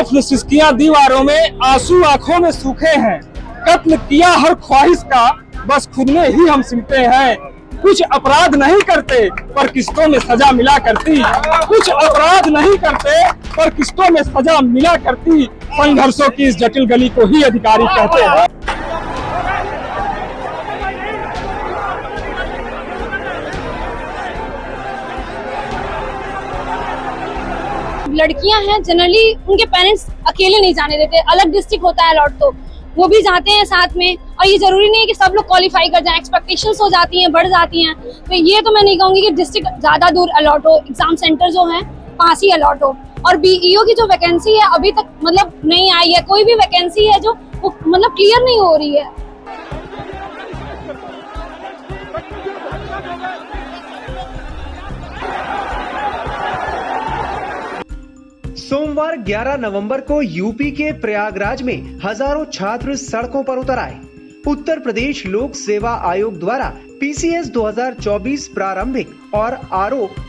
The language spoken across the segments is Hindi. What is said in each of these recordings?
दफन सिसकियां दीवारों में, आंसू आंखों में सूखे हैं। कत्ल किया हर ख्वाहिश का, बस खुद में ही हम सिमटे हैं। कुछ अपराध नहीं करते पर किस्तों में सजा मिला करती। कुछ अपराध नहीं करते पर किस्तों में सजा मिला करती। संघर्षों की इस जटिल गली को ही अधिकारी कहते हैं। लड़कियां हैं जनरली उनके पेरेंट्स अकेले नहीं जाने देते, अलग डिस्ट्रिक्ट होता है अलॉट तो वो भी जाते हैं साथ में। और ये जरूरी नहीं है कि सब लोग क्वालिफाई कर जाएं, एक्सपेक्टेशंस हो जाती हैं, बढ़ जाती हैं। तो ये तो मैं नहीं कहूंगी कि डिस्ट्रिक्ट ज्यादा दूर अलॉट हो, एग्जाम सेंटर जो है पास ही अलॉट हो। और बीईओ की जो वैकेंसी है अभी तक मतलब नहीं आई है, कोई भी वैकेंसी है जो मतलब क्लियर नहीं हो रही है। सोमवार 11 नवंबर को यूपी के प्रयागराज में हजारों छात्र सड़कों पर उतर आए। उत्तर प्रदेश लोक सेवा आयोग द्वारा पीसीएस 2024 प्रारंभिक और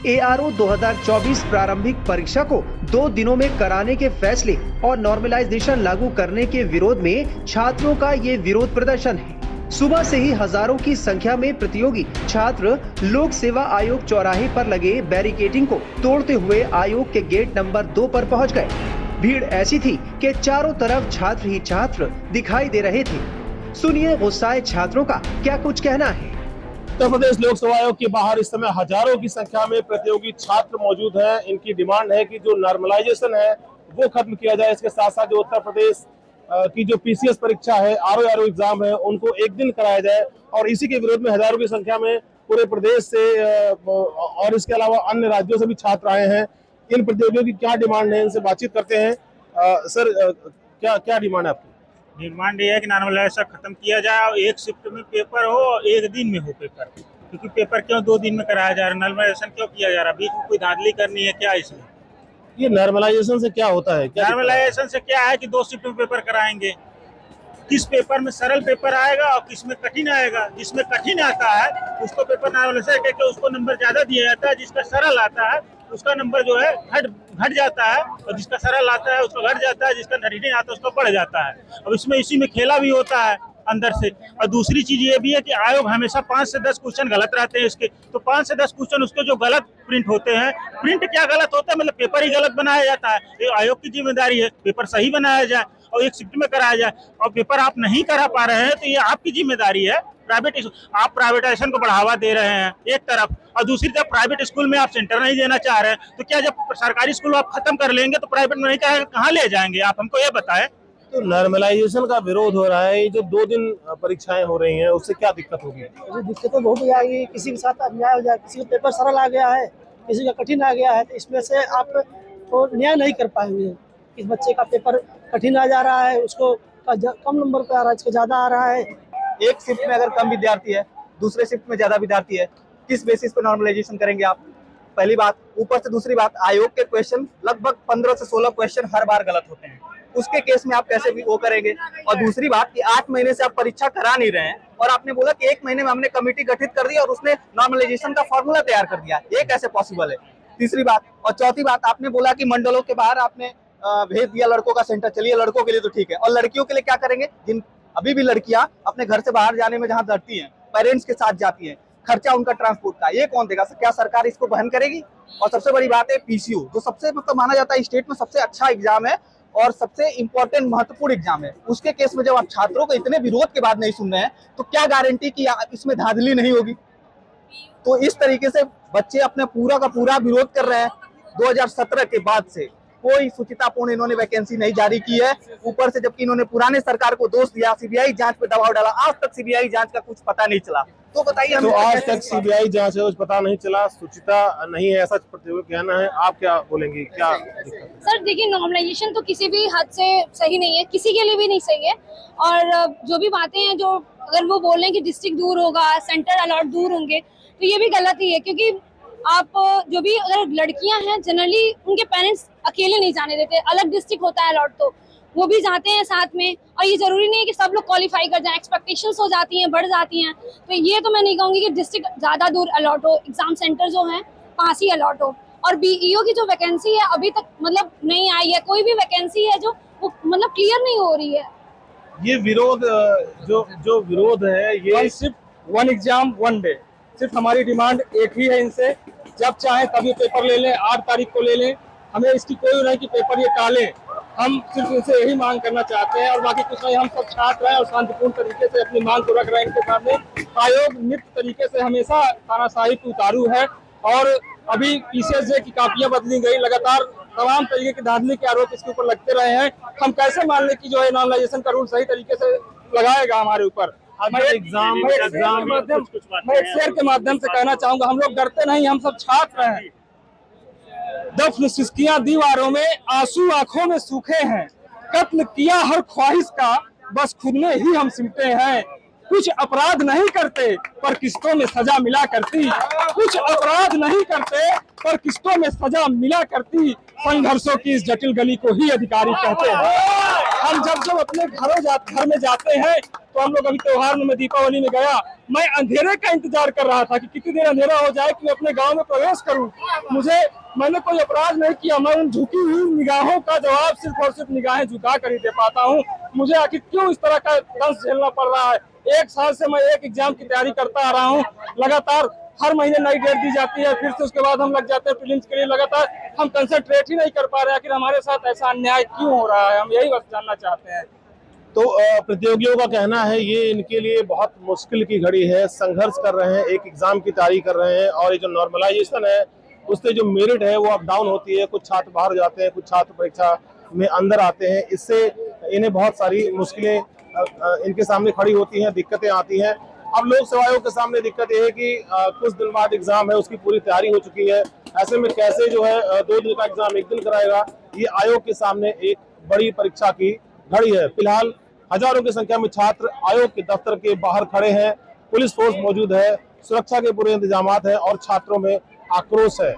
एआरओ 2024 प्रारंभिक परीक्षा को 2 दिनों में कराने के फैसले और नॉर्मलाइजेशन लागू करने के विरोध में छात्रों का ये विरोध प्रदर्शन है। सुबह से ही हजारों की संख्या में प्रतियोगी छात्र लोक सेवा आयोग चौराहे पर लगे बैरिकेडिंग को तोड़ते हुए आयोग के गेट नंबर 2 पर पहुंच गए। भीड़ ऐसी थी कि चारों तरफ छात्र ही छात्र दिखाई दे रहे थे। सुनिए गुस्साए छात्रों का क्या कुछ कहना है। उत्तर प्रदेश लोक सेवा आयोग के बाहर इस समय हजारों की संख्या में प्रतियोगी छात्र मौजूद हैं। इनकी डिमांड है कि जो नॉर्मलाइजेशन है वो खत्म किया जाए। इसके साथ साथ जो उत्तर प्रदेश की जो पीसीएस परीक्षा है, आरओ एग्जाम है, उनको एक दिन कराया जाए। और इसी के विरोध में हजारों की संख्या में पूरे प्रदेश से और इसके अलावा अन्य राज्यों से भी छात्र आए हैं। इन प्रतियोगियों की क्या डिमांड है, इनसे बातचीत करते हैं। सर, क्या डिमांड है आपकी? डिमांड ये है कि नॉर्मलाइजेशन खत्म किया जाए और एक शिफ्ट में पेपर हो और एक दिन में हो पेपर। क्योंकि पेपर क्यों 2 दिन में कराया जा रहा है, नॉर्मलाइजेशन क्यों किया जा रहा है? बीच में कोई धांधली करनी है क्या इसमें? ये नॉर्मलाइजेशन से क्या होता है? नॉर्मलाइजेशन से क्या है कि 2 शिफ्ट में पेपर कराएंगे। किस पेपर में सरल पेपर आएगा और किस में कठिन आएगा। जिसमें कठिन आता है उसको पेपर नॉर्मलाइजेशन करके उसको नंबर ज्यादा दिया जाता है। जिसका सरल आता है उसका नंबर जो है घट जाता है, और जिसका सरल आता है उसका घट जाता है, जिसका कठिन आता है उसका बढ़ जाता है। अब इसमें इसी में खेला भी होता है अंदर से। और दूसरी चीज ये भी है कि आयोग हमेशा 5 से 10 क्वेश्चन गलत रहते हैं इसके। तो 5 से 10 क्वेश्चन उसके जो गलत प्रिंट होते हैं, प्रिंट क्या गलत होता है, मतलब पेपर ही गलत बनाया जाता है। ये आयोग की जिम्मेदारी है पेपर सही बनाया जाए और एक शिफ्ट में कराया जाए। और पेपर आप नहीं करा पा रहे हैं तो ये आपकी जिम्मेदारी है। आप प्राइवेटाइजेशन को बढ़ावा दे रहे हैं एक तरफ, और दूसरी तरफ प्राइवेट स्कूल में आप सेंटर नहीं देना चाह रहे हैं। तो क्या जब सरकारी स्कूल आप खत्म कर लेंगे तो प्राइवेट में नहीं करेंगे, कहाँ ले जाएंगे आप? हमको ये बताएं। तो नॉर्मलाइजेशन का विरोध हो रहा है, ये जो 2 दिन परीक्षाएं हो रही हैं उससे क्या दिक्कत होगी? दिक्कत तो बहुत हो जाएगी। किसी के साथ अन्याय हो जाए, किसी का पेपर सरल आ गया है, किसी का कठिन आ गया है, तो इसमें से आप तो न्याय नहीं कर पाएंगे। इस बच्चे का पेपर कठिन आ जा रहा है, उसको कम नंबर पे आ रहा है, इसको ज्यादा आ रहा है। एक शिफ्ट में अगर कम विद्यार्थी है, दूसरे शिफ्ट में ज्यादा विद्यार्थी है, किस बेसिस पे नॉर्मलाइजेशन करेंगे आप? पहली बात। ऊपर से दूसरी बात, आयोग के क्वेश्चन लगभग 15 से 16 क्वेश्चन हर बार गलत होते हैं। उसके केस में आप कैसे भी वो करेंगे? और दूसरी बात कि 8 महीने से आप परीक्षा करा नहीं रहे हैं और आपने बोला कि 1 महीने में हमने कमेटी गठित कर दी और उसने नॉर्मलाइजेशन का फॉर्मूला तैयार कर दिया। ये कैसे पॉसिबल है? तीसरी बात। और चौथी बात, आपने बोला कि मंडलों के बाहर आपने भेज दिया लड़कों का सेंटर। चलिए, लड़कों के लिए तो ठीक है, और लड़कियों के लिए क्या करेंगे? जिन अभी भी लड़कियां अपने घर से बाहर जाने में जहां डरती हैं, पेरेंट्स के साथ जाती हैं, खर्चा उनका ट्रांसपोर्ट का, ये कौन देगा? क्या सरकार इसको वहन करेगी? और सबसे बड़ी बात है पीसीयू, जो सबसे मतलब माना जाता है स्टेट में सबसे अच्छा एग्जाम है और सबसे इंपॉर्टेंट महत्वपूर्ण एग्जाम है। उसके केस में जब आप छात्रों को इतने विरोध के बाद नहीं सुन रहे हैं तो क्या गारंटी कि इसमें धांधली नहीं होगी? तो इस तरीके से बच्चे अपने पूरा का पूरा विरोध कर रहे हैं। 2017 के बाद से कोई सुचितापूर्ण इन्होंने वैकेंसी नहीं जारी की है। ऊपर से जबकि इन्होंने पुराने सरकार को दोष दिया, सीबीआई जांच पे दबाव डाला, आज तक सीबीआई जांच का कुछ पता नहीं चला। तो बताइए, तो आज तक सीबीआई जांच है, कुछ पता नहीं चला, सुचिता नहीं है, ऐसा प्रतियोगी कहना है। आप क्या बोलेंगी? क्या सर देखिए, नॉर्मलाइजेशन तो किसी भी हद से सही नहीं है, किसी के लिए भी नहीं सही है। और जो भी बातें हैं, जो अगर वो बोल रहे हैं कि डिस्ट्रिक्ट दूर होगा, सेंटर अलॉट दूर होंगे, तो ये भी गलत ही है। क्योंकि आप जो भी अगर लड़कियां हैं जनरली उनके पेरेंट्स अकेले नहीं जाने देते, अलग डिस्ट्रिक्ट होता है अलॉट तो वो भी जाते हैं साथ में। और ये जरूरी नहीं है कि सब लोग क्वालिफाई कर जाएं, एक्सपेक्टेशंस हो जाती हैं, बढ़ जाती हैं। तो ये तो मैं नहीं कहूंगी कि डिस्ट्रिक्ट ज्यादा दूर अलॉट हो, एग्जाम सेंटर जो है पास ही अलॉट हो। और बीईओ की जो वैकेंसी है अभी तक मतलब नहीं आई है, कोई भी वैकेंसी है जो वो मतलब क्लियर नहीं हो रही है। ये विरोध जो विरोध है ये सिर्फ 1 एग्जाम 1 डे, सिर्फ हमारी डिमांड एक ही है इनसे, जब चाहे तभी पेपर ले लें, 8 तारीख को ले लें, हमें इसकी कोई नहीं कि पेपर ये टालें। हम सिर्फ इनसे यही मांग करना चाहते हैं और बाकी कुछ नहीं। हम सब छात्र हैं और शांतिपूर्ण तरीके से अपनी मांग को रख रहे हैं इनके सामने। आयोग नित्य तरीके से हमेशा तानाशाही पे उतारू है और अभी पीसीएस की कापियां बदली गई, लगातार तमाम तरीके के धांधली के आरोप इसके ऊपर लगते रहे हैं। हम कैसे मान लें कि जो है नॉर्मलाइजेशन का रूल सही तरीके से लगाएगा हमारे ऊपर। मैं एक शेर के माध्यम से कहना चाहूंगा, हम लोग डरते नहीं, हम सब छात्र हैं। दफन सिस्कियां दीवारों में, आंसू आंखों में सूखे हैं, कत्ल किया हर ख्वाहिश का, बस खुद में ही हम सिमटे हैं। कुछ अपराध नहीं करते पर किस्तों में सजा मिला करती, कुछ अपराध नहीं करते पर किस्तों में सजा मिला करती। संघर्षों की इस जटिल गली को ही अधिकारी कहते हैं। हम जब अपने घर में जाते हैं तो हम लोग अभी त्योहार में, मैं दीपावली में गया, मैं अंधेरे का इंतजार कर रहा था कि कितनी देर अंधेरा हो जाए कि मैं अपने गांव में प्रवेश करूं। मैंने कोई अपराध नहीं किया, मैं उन झुकी हुई निगाहों का जवाब सिर्फ और सिर्फ निगाहें झुका कर ही दे पाता हूं। मुझे आखिर क्यों इस तरह का दंश झेलना पड़ रहा है? 1 साल से मैं एक एग्जाम की तैयारी करता आ रहा हूं, लगातार हर महीने नई डेट दी जाती है, फिर से उसके बाद हम लग जाते हैं प्रीलिम्स के लिए। लगातार हम कंसंट्रेट ही नहीं कर पा रहे, आखिर हमारे साथ ऐसा अन्याय क्यों हो रहा है? हम यही बस जानना चाहते हैं। तो प्रतियोगियों का कहना है ये इनके लिए बहुत मुश्किल की घड़ी है, संघर्ष कर रहे हैं, एक एग्जाम की तैयारी कर रहे हैं और ये जो नॉर्मलाइजेशन है उससे जो मेरिट है वो अप डाउन होती है। कुछ छात्र बाहर जाते हैं, कुछ छात्र परीक्षा में अंदर आते हैं, इससे इन्हें बहुत सारी मुश्किलें इनके सामने खड़ी होती हैं, दिक्कतें आती हैं। अब लोक सेवा आयोग के सामने दिक्कत ये है कि कुछ दिन बाद एग्जाम है, उसकी पूरी तैयारी हो चुकी है, ऐसे में कैसे जो है 2 दिन का एग्जाम 1 दिन कराएगा? ये आयोग के सामने एक बड़ी परीक्षा की घड़ी है। फिलहाल हजारों की संख्या में छात्र आयोग के दफ्तर के बाहर खड़े हैं, पुलिस फोर्स मौजूद है, सुरक्षा के पूरे इंतजाम है और छात्रों में आक्रोश है।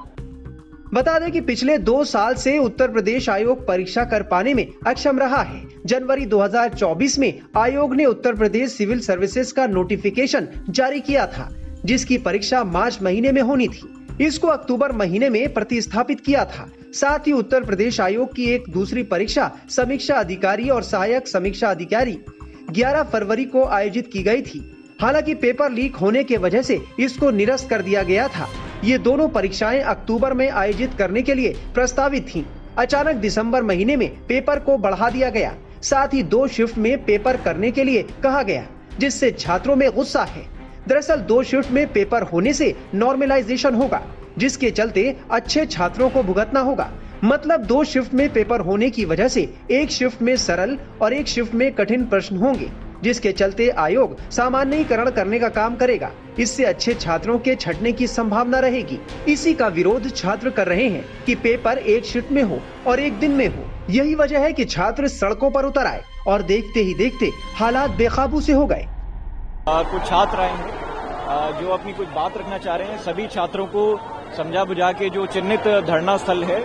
बता दें कि पिछले 2 साल से उत्तर प्रदेश आयोग परीक्षा कर पाने में अक्षम रहा है। जनवरी 2024 में आयोग ने उत्तर प्रदेश सिविल सर्विसेज का नोटिफिकेशन जारी किया था, जिसकी परीक्षा मार्च महीने में होनी थी। इसको अक्टूबर महीने में प्रतिस्थापित किया था। साथ ही उत्तर प्रदेश आयोग की एक दूसरी परीक्षा समीक्षा अधिकारी और सहायक समीक्षा अधिकारी 11 फरवरी को आयोजित की गई थी। हालांकि पेपर लीक होने के वजह से इसको निरस्त कर दिया गया था। ये दोनों परीक्षाएं अक्टूबर में आयोजित करने के लिए प्रस्तावित थीं। अचानक दिसंबर महीने में पेपर को बढ़ा दिया गया, साथ ही 2 शिफ्ट में पेपर करने के लिए कहा गया, जिससे छात्रों में गुस्सा है। दरअसल 2 शिफ्ट में पेपर होने से नॉर्मलाइजेशन होगा, जिसके चलते अच्छे छात्रों को भुगतना होगा। मतलब 2 शिफ्ट में पेपर होने की वजह से एक शिफ्ट में सरल और एक शिफ्ट में कठिन प्रश्न होंगे, जिसके चलते आयोग सामान्यीकरण करने का काम करेगा। इससे अच्छे छात्रों के छंटने की संभावना रहेगी। इसी का विरोध छात्र कर रहे हैं कि पेपर एक शिफ्ट में हो और एक दिन में हो। यही वजह है कि छात्र सड़कों पर उतर आए और देखते ही देखते हालात बेकाबू से हो गए। कुछ छात्र आएंगे जो अपनी कुछ बात रखना चाह रहे हैं। सभी छात्रों को समझा बुझा के जो चिन्हित धरना स्थल है,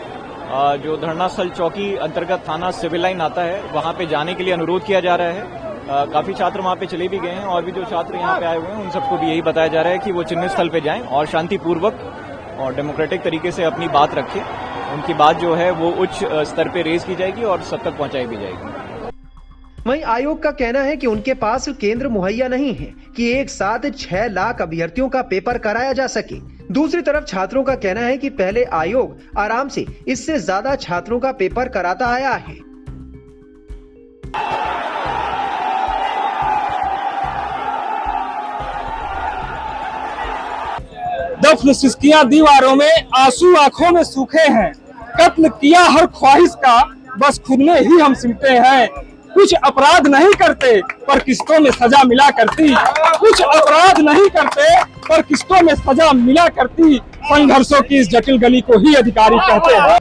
जो धरना स्थल चौकी अंतर्गत थाना सिविल लाइन आता है, वहां पे जाने के लिए अनुरोध किया जा रहा है। काफी छात्र वहां पे चले भी गए हैं और भी जो छात्र यहाँ पे आए हुए हैं उन सबको भी यही बताया जा रहा है कि वो चिन्हित स्थल पे जाएं और शांतिपूर्वक और डेमोक्रेटिक तरीके से अपनी बात रखें। उनकी बात जो है वो उच्च स्तर पे रेज की जाएगी और सब तक पहुंचाई भी जाएगी। वहीं आयोग का कहना है कि उनके पास केंद्र मुहैया नहीं है कि एक साथ 6 लाख अभ्यर्थियों का पेपर कराया जा सके। दूसरी तरफ छात्रों का कहना है कि पहले आयोग आराम से इससे ज्यादा छात्रों का पेपर कराता आया है। दफन सिस्कियां दीवारों में, आंसू आंखों में सूखे हैं, कत्ल किया हर ख्वाहिश का, बस खुद में ही हम सिमटे हैं। कुछ अपराध नहीं करते पर किस्तों में सजा मिला करती, कुछ अपराध नहीं करते पर किस्तों में सजा मिला करती। संघर्षों की इस जटिल गली को ही अधिकारी कहते हैं।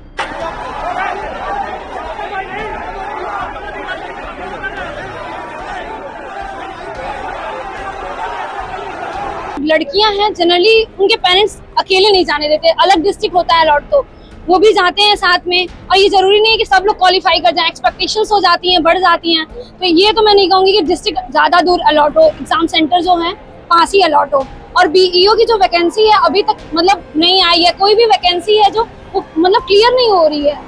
लड़कियां हैं जनरली उनके पेरेंट्स अकेले नहीं जाने देते, अलग डिस्ट्रिक्ट होता है अलॉट तो वो भी जाते हैं साथ में। और ये जरूरी नहीं है कि सब लोग क्वालिफाई कर जाएं, एक्सपेक्टेशंस हो जाती हैं, बढ़ जाती हैं। तो ये तो मैं नहीं कहूँगी कि डिस्ट्रिक्ट ज़्यादा दूर अलॉट हो, एग्जाम सेंटर जो है पास ही अलॉट हो। और बीईओ की जो वैकेंसी है अभी तक मतलब नहीं आई है, कोई भी वैकेंसी है जो वो मतलब क्लियर नहीं हो रही है।